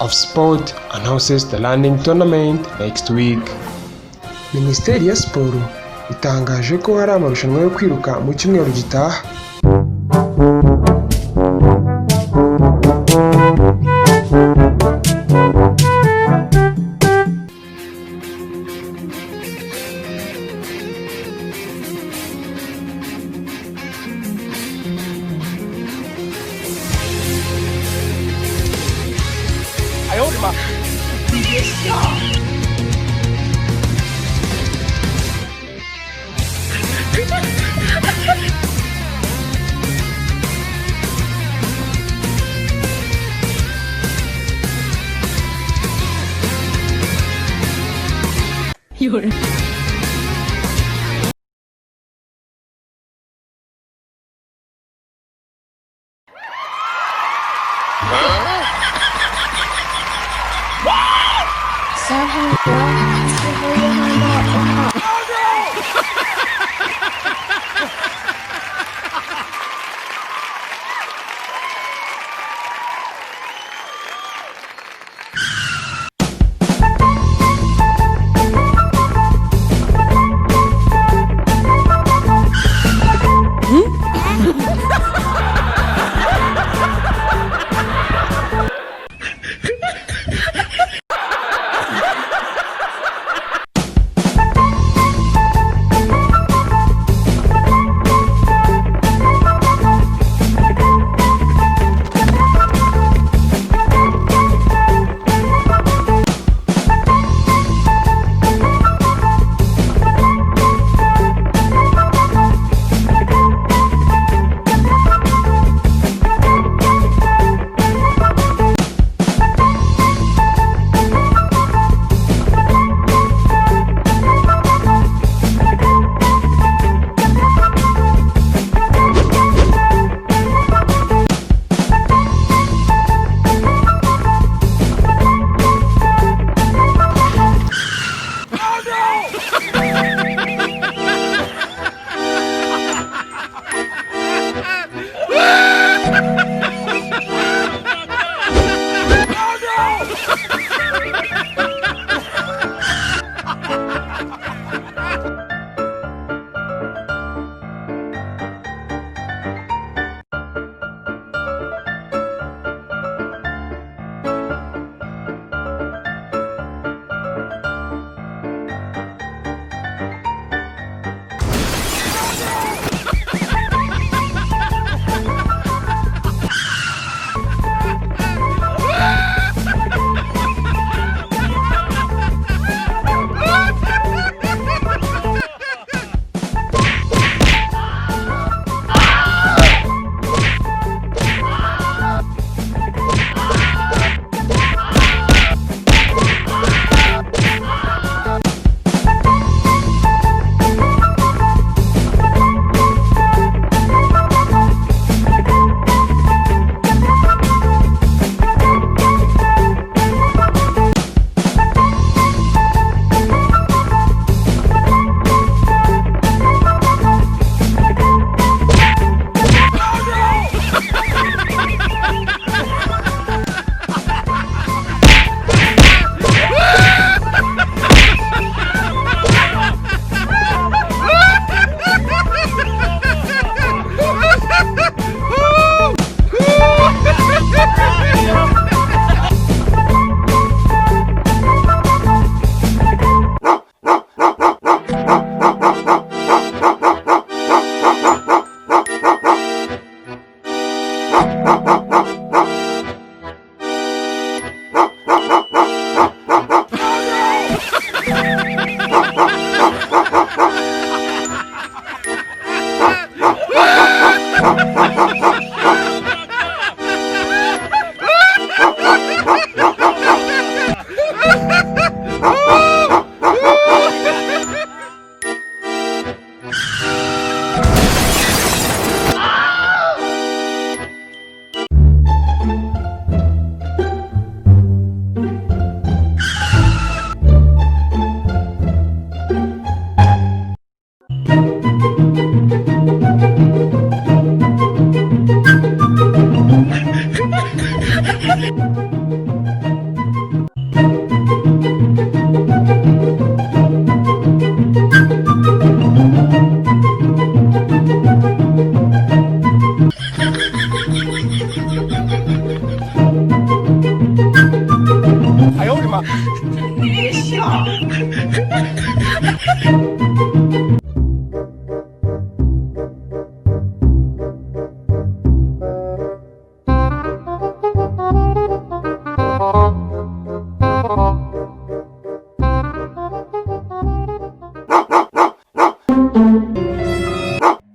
of Sport announces the landing tournament next week. Minisiteri ya Siporo itangaje ko hari amarushanwa yo kwiruka mu cyumweru gitaha. kwa.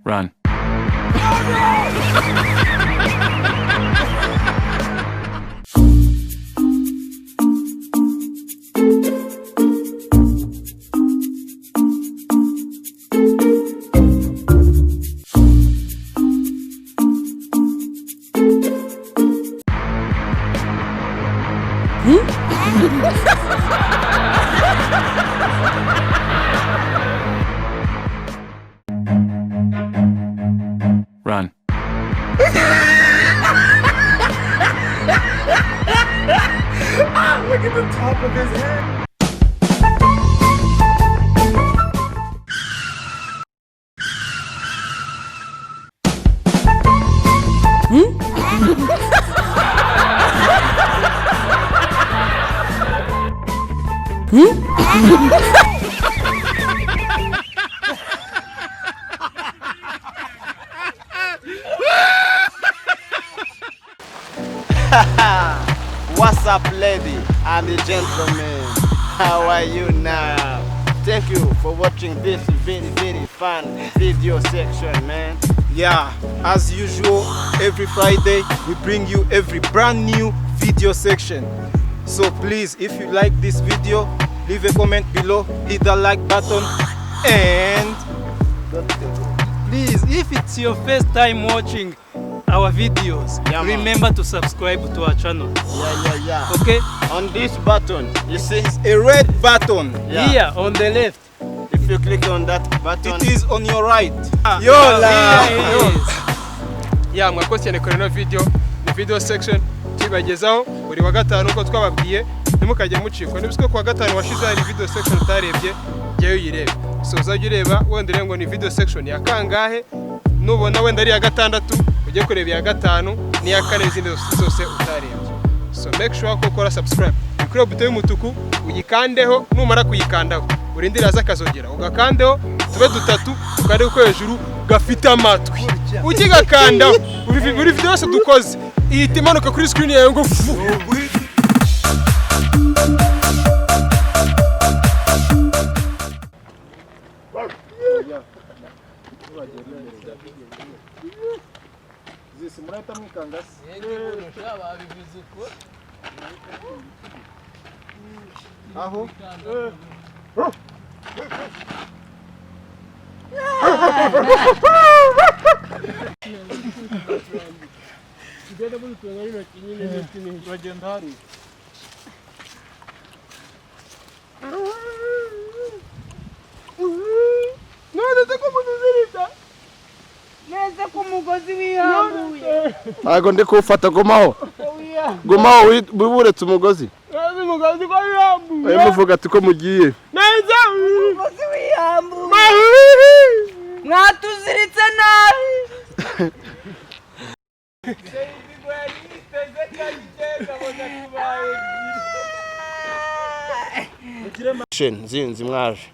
Run. Run. Look at the top of his head. What's up, lady and the gentlemen? How are you now? Thank you for watching this very fun video section, man. Yeah, as usual, every Friday we bring you every brand new video section. So please, if you like this video, leave a comment below, hit the like button, and Please, if it's your first time watching our videos, Yeah, man. remember to subscribe to our channel. yeah. Okay? On this button, you see it's a red button. Here on the left. If you click on that button, It is on your right. Yola! Here it is. ya mwakoze cyane kuri no video ni video section tubagezaho buri wa gatanu uko twababwiye ntimukajye mucikwa nibiswe ku wa gatanu washize hari video section utarebye jyewe uyirebe so uzajya ureba wenda urebe ngo ni video section ya kangahe nubona wenda ari ya gatandatu ujye kureba ya gatanu ni ya kane izindi zose utarebye so make sure ko ukora subscribe kuri buto y'umutuku uyikandeho numara kuyikandaho urindira aza kazogera ugakandeho tube dutatu ukande uko hejuru gafite amatwi ukigakandaho buri video yose dukoze ihita imanuka kuri screen yawe ngo fu aho neza ko umugozi wihambuye ntago ndi kuwufata gumaho wiburetse umugozi umugozi ko yambuye muvuga ati ko mugiye neza umugozi wihambuye mwatuziritse nabi zinzi mwaje